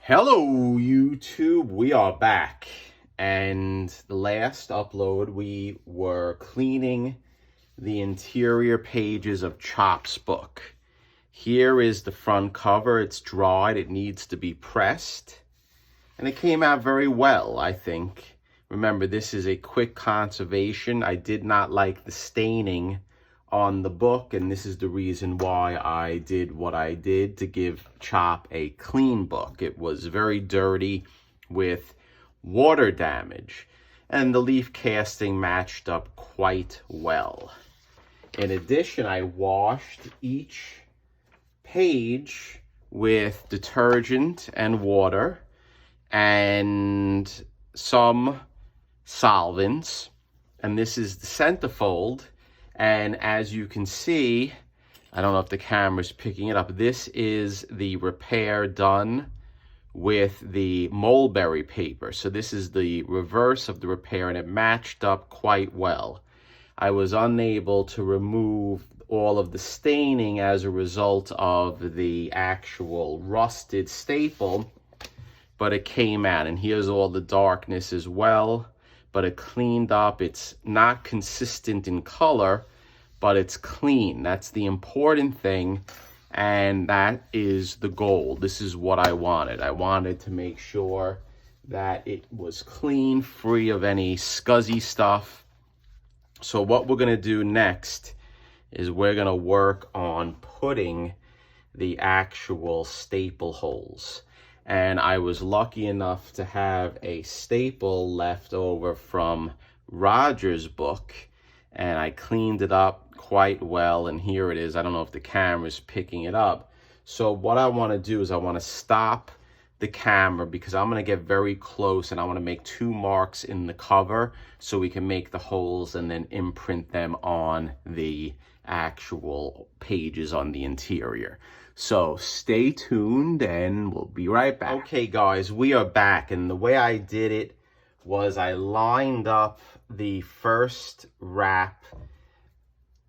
Hello YouTube, we are back, and the last upload we were cleaning the interior pages of Chop's book. Here is the front cover. It's dried, it needs to be pressed, and it came out very well, I think. Remember, this is a quick conservation. I did not like the staining on the book, and this is the reason why I did what I did to give Chop a clean book. It was very dirty with water damage, and the leaf casting matched up quite well. In addition, I washed each page with detergent and water and some solvents, and this is the centerfold. And as you can see, I don't know if the camera's picking it up, this is the repair done with the mulberry paper. So this is the reverse of the repair, and it matched up quite well. I was unable to remove all of the staining as a result of the actual rusted staple, but it came out, and here's all the darkness as well. But it cleaned up. It's not consistent in color, but it's clean. That's the important thing, and that is the goal. This is what I wanted. I wanted to make sure that it was clean, free of any scuzzy stuff. So what we're gonna do next is we're gonna work on putting the actual staple holes. And I was lucky enough to have a staple left over from Roger's book, and I cleaned it up quite well, and here it is. I don't know if the camera's picking it up. So what I want to do is I want to stop the camera because I'm going to get very close, and I want to make 2 marks in the cover so we can make the holes and then imprint them on the actual pages on the interior. So stay tuned and we'll be right back. Okay guys, we are back, and the way I did it was I lined up the first wrap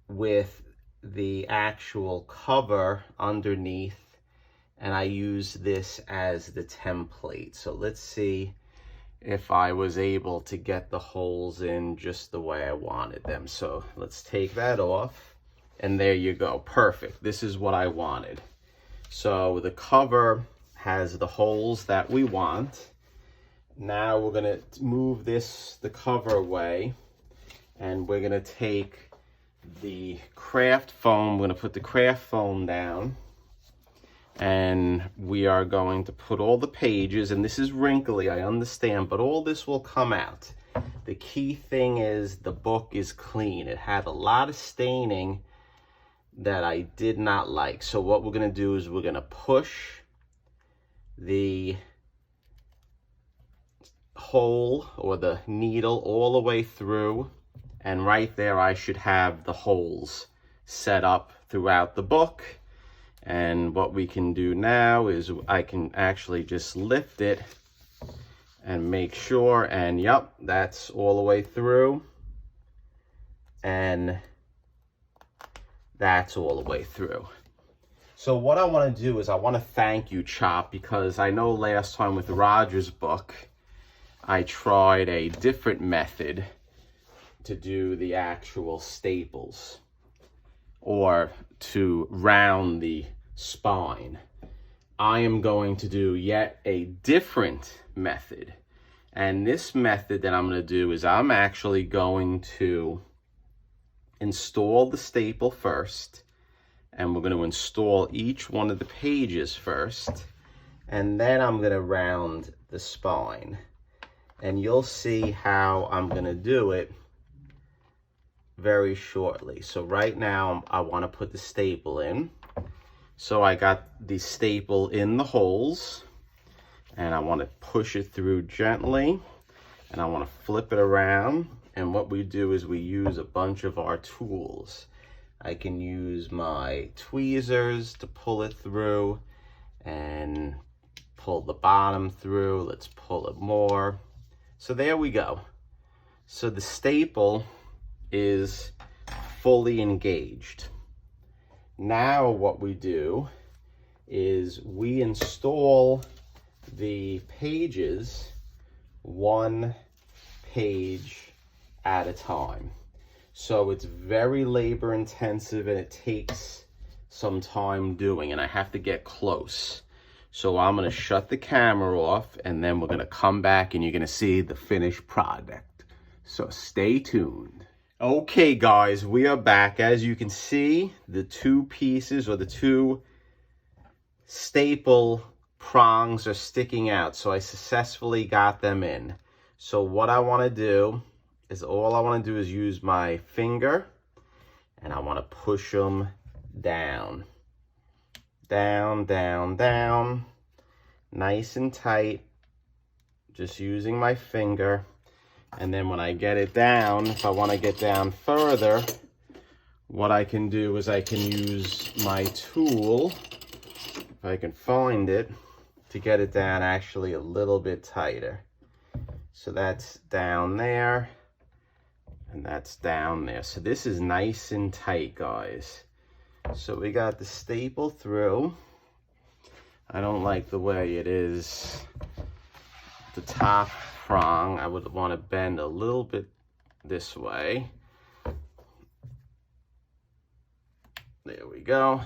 with the actual cover underneath, and I used this as the template. So let's see if I was able to get the holes in just the way I wanted them. So let's take that off, and there you go. Perfect. This is what I wanted. So the cover has the holes that we want. Now we're gonna move the cover away, and we're gonna take the craft foam. We're gonna put the craft foam down, and we are going to put all the pages, and this is wrinkly, I understand, but all this will come out. The key thing is the book is clean. It had a lot of staining that I did not like. So what we're gonna do is we're gonna push the hole or the needle all the way through, and right there I should have the holes set up throughout the book. And what we can do now is I can actually just lift it and make sure, and yep, that's all the way through, and that's all the way through. So what I want to do is I want to thank you, Chop, because I know last time with Roger's book I tried a different method to do the actual staples, or to round the spine. I am going to do yet a different method, and this method that I'm going to do is I'm actually going to install the staple first, and we're going to install each one of the pages first, and then I'm going to round the spine, and you'll see how I'm going to do it very shortly. So right now I want to put the staple in. So I got the staple in the holes, and I want to push it through gently, and I want to flip it around. And what we do is we use a bunch of our tools. I can use my tweezers to pull it through and pull the bottom through. Let's pull it more. So there we go. So the staple is fully engaged. Now what we do is we install the pages one page at a time. So it's very labor intensive and it takes some time doing, and I have to get close. So I'm gonna shut the camera off and then we're gonna come back and you're gonna see the finished product. So stay tuned. Okay guys, we are back. As you can see, the two pieces or the two staple prongs are sticking out. So I successfully got them in. So what I wanna do is use my finger and I wanna push them down. Down, down, down. Nice and tight. Just using my finger. And then when I get it down, if I want to get down further, what I can do is I can use my tool, if I can find it, to get it down actually a little bit tighter. So that's down there, and that's down there. So this is nice and tight, guys. So we got the staple through. I don't like the way it is. The top prong, I would want to bend a little bit this way. There we go.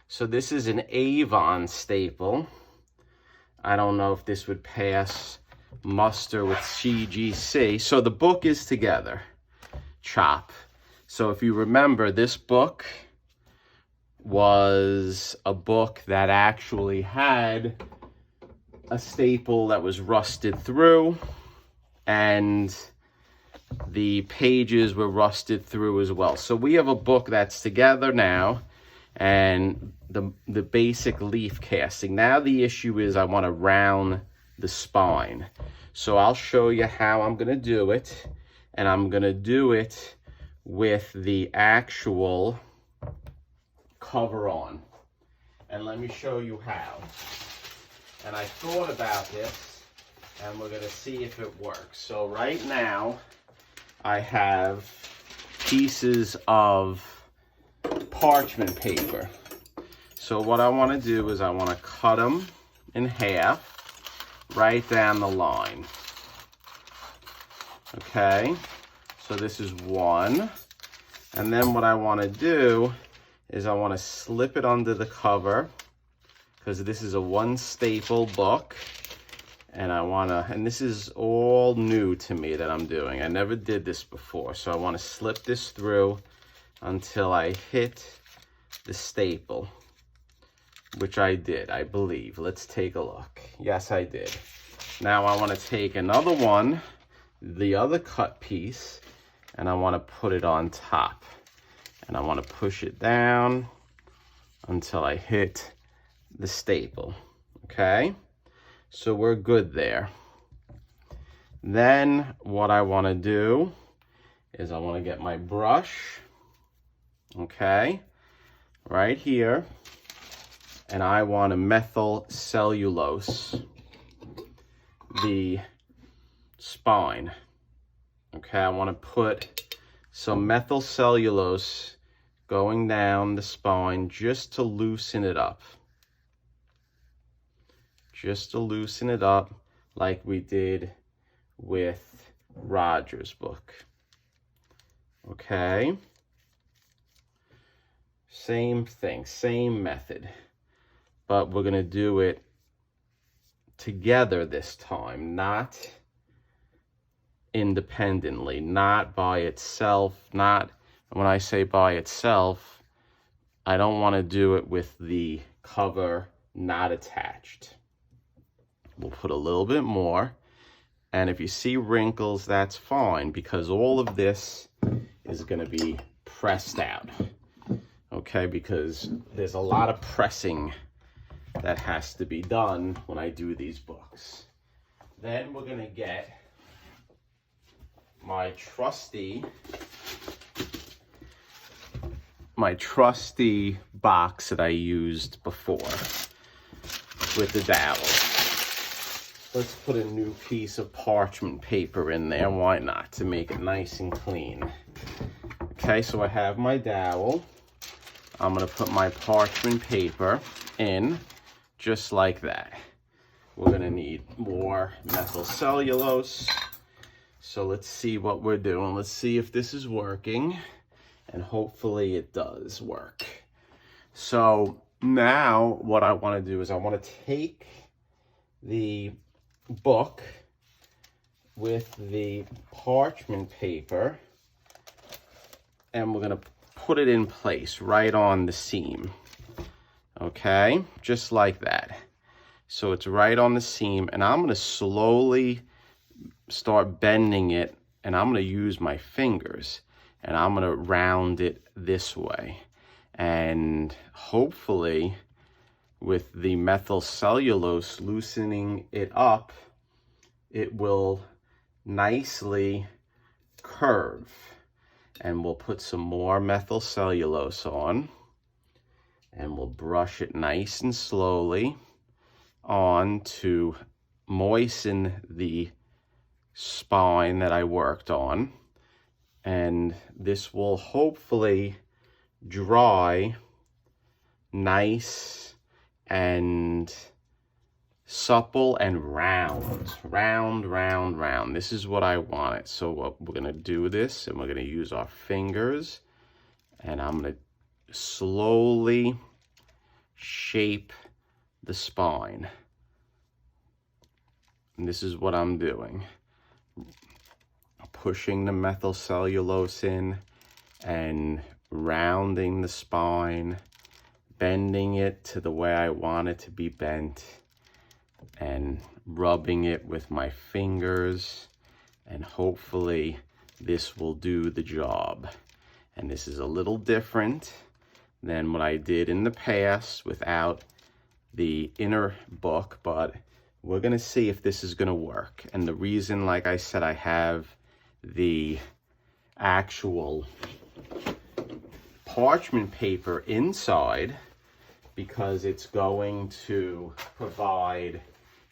So this is an Avon staple. I don't know if this would pass muster with CGC. So the book is together, Chop. So if you remember, this book was a book that actually had a staple that was rusted through, and the pages were rusted through as well. So we have a book that's together now, and the basic leaf casting. Now the issue is I want to round the spine. So I'll show you how I'm going to do it, and I'm going to do it with the actual cover on. And let me show you how. And I thought about this, and we're gonna see if it works. So right now, I have pieces of parchment paper. So what I wanna do is I wanna cut them in half, right down the line. Okay, so this is one. And then what I wanna do is I wanna slip it under the cover, because this is a one staple book, and and this is all new to me that I'm doing. I never did this before, so I want to slip this through until I hit the staple, which I did, I believe. Let's take a look. Yes, I did. Now I want to take another one, the other cut piece, and I want to put it on top, and I want to push it down until I hit the staple. Okay, so we're good there. Then what I want to do is I want to get my brush, okay, right here, and I want to methyl cellulose the spine. Okay, I want to put some methyl cellulose going down the spine just to loosen it up. Just to loosen it up like we did with Roger's book. Okay. Same thing, same method. But we're going to do it together this time, not independently, not by itself, not, when I say by itself, I don't want to do it with the cover not attached. We'll put a little bit more, and if you see wrinkles, that's fine, because all of this is going to be pressed out, okay, because there's a lot of pressing that has to be done when I do these books. Then we're going to get my trusty box that I used before with the dowel. Let's put a new piece of parchment paper in there. Why not? To make it nice and clean. Okay, so I have my dowel. I'm going to put my parchment paper in just like that. we're gonna need more methyl cellulose. So let's see what we're doing. Let's see if this is working, and hopefully it does work. So now what I wanna do is I wanna take the book with the parchment paper, and we're gonna put it in place right on the seam. Okay, just like that. So it's right on the seam, and I'm gonna slowly start bending it, and I'm gonna use my fingers, and I'm gonna round it this way. And hopefully with the methyl cellulose loosening it up, it will nicely curve. And we'll put some more methyl cellulose on, and we'll brush it nice and slowly on to moisten the spine that I worked on. And this will hopefully dry nice and supple and round. This is what I want it. So we're gonna do this, and we're gonna use our fingers, and I'm gonna slowly shape the spine. And this is what I'm doing. Pushing the methyl cellulose in and rounding the spine, bending it to the way I want it to be bent, and rubbing it with my fingers, and hopefully this will do the job. And this is a little different than what I did in the past without the inner book, but we're gonna see if this is gonna work. And the reason, like I said, I have the actual parchment paper inside, because it's going to provide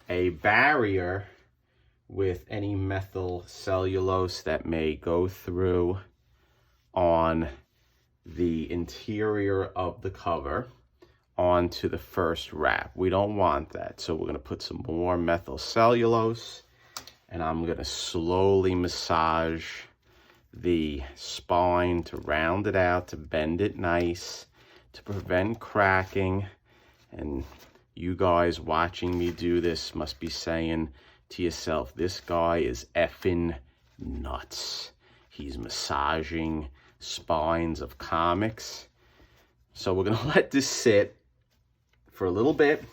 a barrier with any methyl cellulose that may go through on the interior of the cover onto the first wrap. We don't want that. So we're gonna put some more methyl cellulose, and I'm gonna slowly massage the spine to round it out, to bend it nice, to prevent cracking. And you guys watching me do this must be saying to yourself, this guy is effing nuts. He's massaging spines of comics. So we're gonna let this sit for a little bit,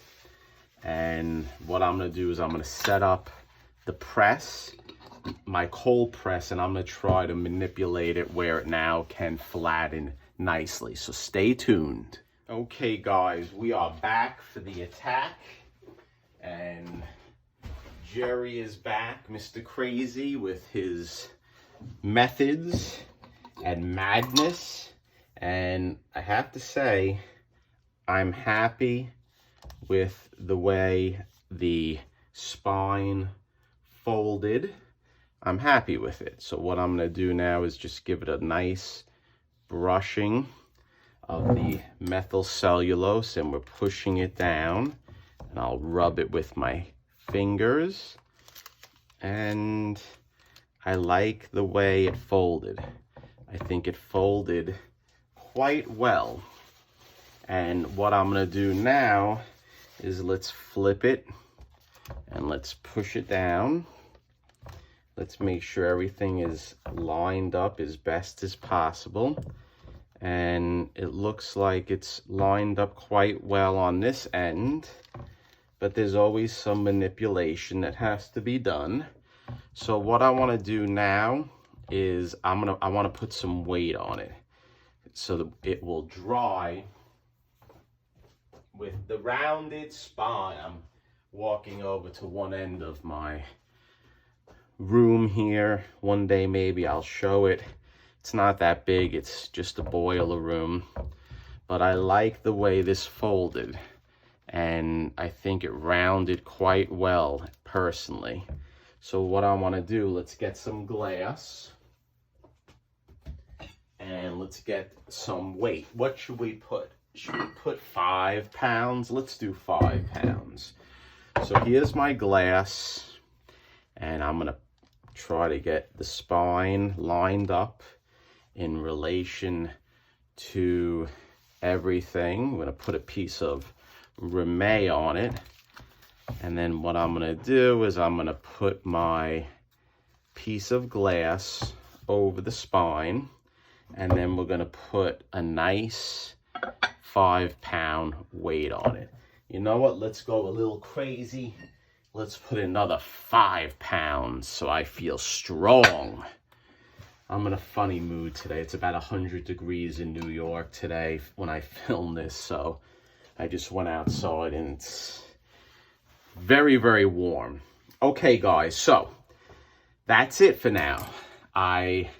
and what I'm gonna do is I'm gonna set up the press, my cold press, and I'm gonna try to manipulate it where it now can flatten nicely. So stay tuned. Okay guys, we are back for the attack, and Jerry is back, Mr. Crazy, with his methods and madness. And I have to say, I'm happy with the way the spine folded. I'm happy with it. So what I'm gonna do now is just give it a nice brushing of the methyl cellulose, and we're pushing it down, and I'll rub it with my fingers. And I like the way it folded. I think it folded quite well. And what I'm gonna do now is let's flip it and let's push it down. Let's make sure everything is lined up as best as possible. And it looks like it's lined up quite well on this end, but there's always some manipulation that has to be done. So what I want to do now is I want to put some weight on it so that it will dry with the rounded spine. I'm walking over to one end of my room here. One day maybe I'll show it. It's not that big, it's just a boiler room, but I like the way this folded, and I think it rounded quite well personally. So what I want to do, let's get some glass and let's get some weight. What should we put? Should we put 5 pounds? Let's do 5 pounds. So here's my glass, and I'm gonna try to get the spine lined up in relation to everything. I'm gonna put a piece of Rimet on it, and then what I'm gonna do is I'm gonna put my piece of glass over the spine, and then we're gonna put a nice 5-pound weight on it. You know what? Let's go a little crazy. Let's put another 5 pounds so I feel strong. I'm in a funny mood today. It's about 100 degrees in New York today when I film this, so I just went outside and it's very, very warm. Okay, guys, so that's it for now. I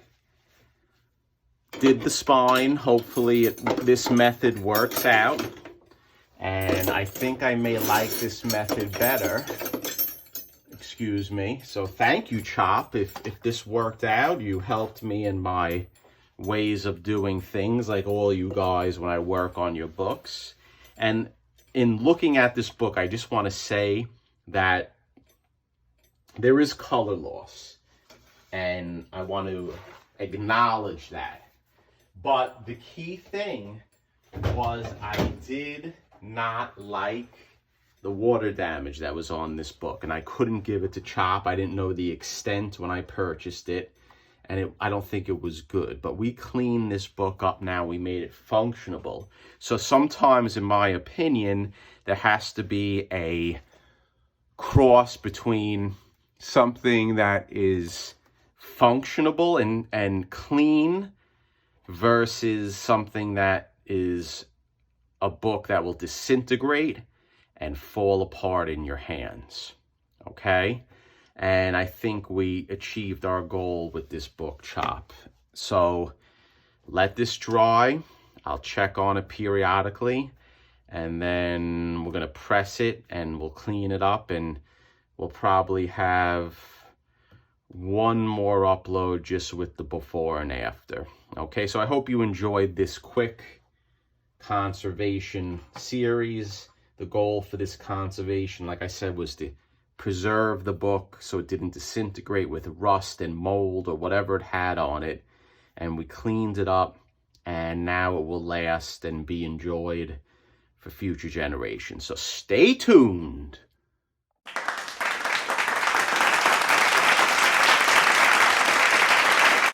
did the spine. Hopefully this method works out. And I think I may like this method better. Excuse me. So thank you, Chop. If this worked out, you helped me in my ways of doing things, like all you guys when I work on your books. And in looking at this book, I just want to say that there is color loss. And I want to acknowledge that. But the key thing was I did not like the water damage that was on this book, and I couldn't give it to Chop. I didn't know the extent when I purchased it, and I don't think it was good. But we cleaned this book up now. We made it functionable. So sometimes, in my opinion, there has to be a cross between something that is functionable and clean versus something that is a book that will disintegrate and fall apart in your hands, okay? And I think we achieved our goal with this book, Chop. So let this dry. I'll check on it periodically, and then we're gonna press it and we'll clean it up, and we'll probably have one more upload just with the before and after. Okay, so I hope you enjoyed this quick conservation series. The goal for this conservation, like I said, was to preserve the book so it didn't disintegrate with rust and mold or whatever it had on it. And we cleaned it up, and now it will last and be enjoyed for future generations. So stay tuned.